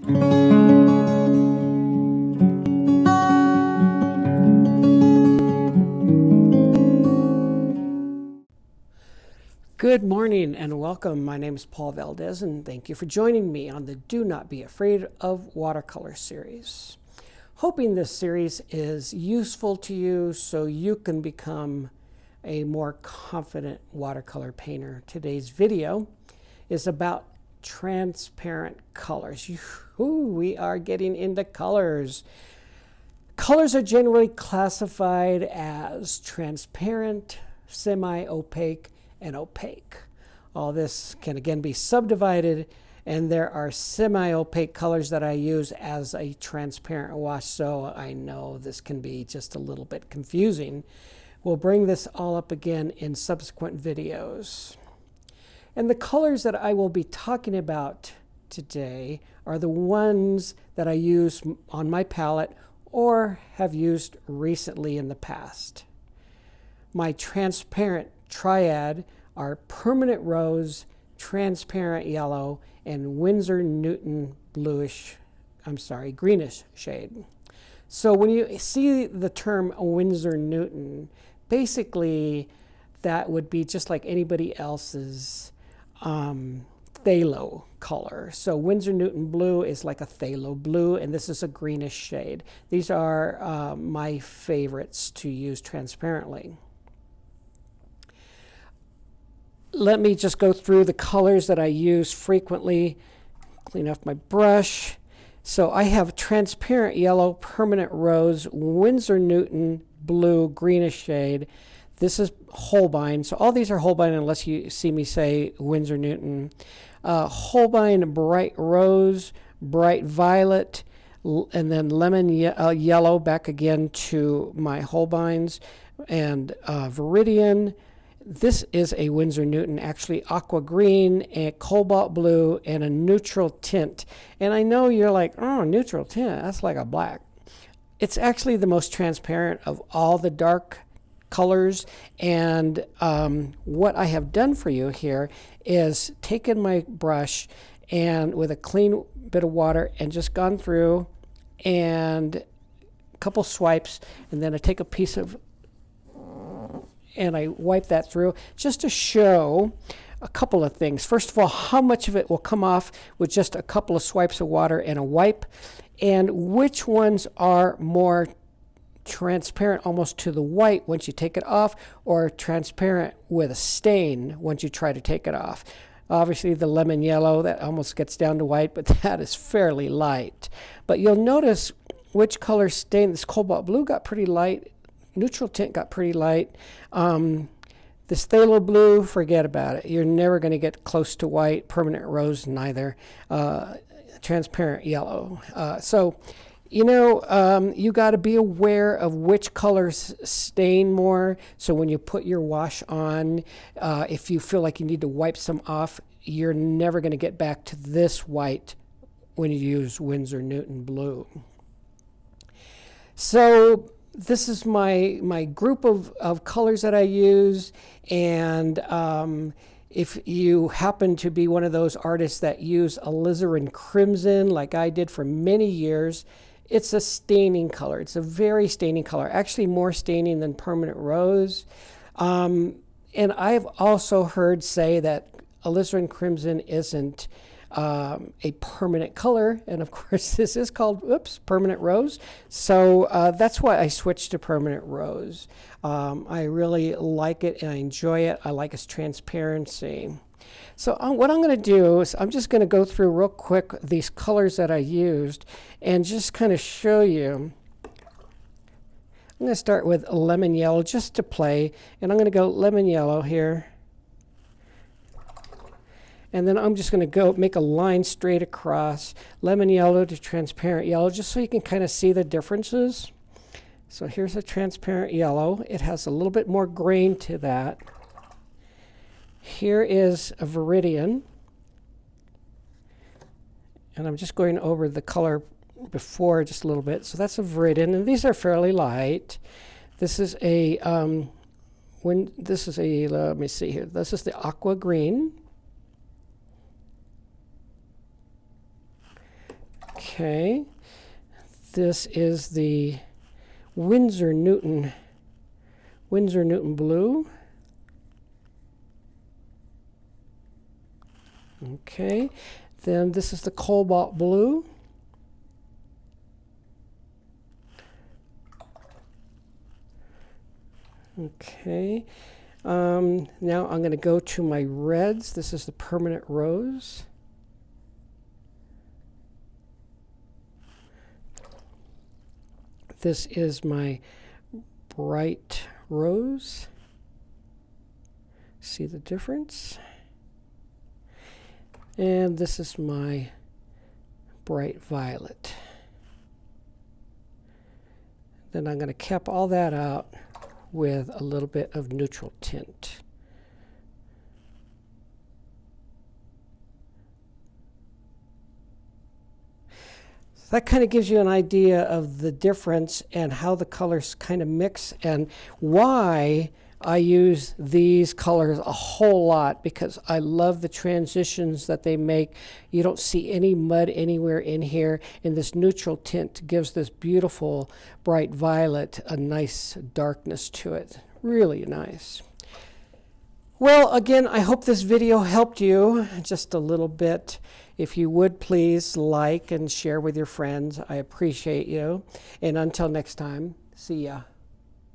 Good morning and welcome. My name is Paul Valdez and thank you for joining me on the Do Not Be Afraid of Watercolor series. Hoping this series is useful to you so you can become a more confident watercolor painter. Today's video is about transparent colors. We are getting into colors. Colors are generally classified as transparent, semi-opaque, and opaque. All this can again be subdivided, and there are semi-opaque colors that I use as a transparent wash, so I know this can be just a little bit confusing. We'll bring this all up again in subsequent videos. And the colors that I will be talking about today are the ones that I use on my palette or have used recently in the past. My transparent triad are permanent rose, transparent yellow, and Windsor Newton greenish shade. So when you see the term Windsor Newton, basically that would be just like anybody else's phthalo color. So Windsor Newton blue is like a phthalo blue, and this is a greenish shade. These are my favorites to use transparently. Let me just go through the colors that I use frequently. Clean off my brush. So I have transparent yellow, permanent rose, Windsor Newton blue, greenish shade. This is Holbein. So all these are Holbein unless you see me say Windsor Newton. Holbein bright rose, bright violet, and then lemon yellow back again to my Holbeins, and Viridian. This is a Windsor Newton, actually aqua green, a cobalt blue, and a neutral tint. And I know you're like, oh, neutral tint, that's like a black. It's actually the most transparent of all the dark colors. And what I have done for you here is taken my brush and with a clean bit of water and just gone through and a couple swipes, and then I take a piece of and I wipe that through just to show a couple of things. First of all, how much of it will come off with just a couple of swipes of water and a wipe, and which ones are more transparent almost to the white once you take it off, or transparent with a stain once you try to take it off. Obviously the lemon yellow, that almost gets down to white, but that is fairly light. But you'll notice which color stain. This cobalt blue got pretty light. Neutral tint got pretty light. This phthalo blue, forget about it. You're never going to get close to white. Permanent rose, neither. Transparent yellow. So, you got to be aware of which colors stain more. So when you put your wash on, if you feel like you need to wipe some off, you're never going to get back to this white when you use Windsor Newton blue. So this is my group of colors that I use, and if you happen to be one of those artists that use alizarin crimson like I did for many years, it's a staining color. It's a very staining color, actually more staining than permanent rose. And I've also heard say that alizarin crimson isn't a permanent color, and of course this is called permanent rose, so that's why I switched to permanent rose. I really like it and I enjoy it. I like its transparency. So what I'm going to do is I'm just going to go through real quick these colors that I used and just kind of show you. I'm going to start with lemon yellow just to play, and I'm going to go lemon yellow here. And then I'm just going to go make a line straight across lemon yellow to transparent yellow, just so you can kind of see the differences. So here's a transparent yellow. It has a little bit more grain to that. Here is a Viridian. And I'm just going over the color before just a little bit. So that's a Viridian, and these are fairly light. This is a, let me see here. This is the aqua green. Okay. This is the Windsor Newton blue. Okay. Then this is the cobalt blue. Okay. Now I'm going to go to my reds. This is the permanent rose. This is my bright rose. See the difference? And this is my bright violet. Then I'm going to cap all that out with a little bit of neutral tint. So that kind of gives you an idea of the difference and how the colors kind of mix, and why I use these colors a whole lot, because I love the transitions that they make. You don't see any mud anywhere in here, and this neutral tint gives this beautiful bright violet a nice darkness to it. Really nice. Well, again, I hope this video helped you just a little bit. If you would, please like and share with your friends. I appreciate you. And until next time, see ya.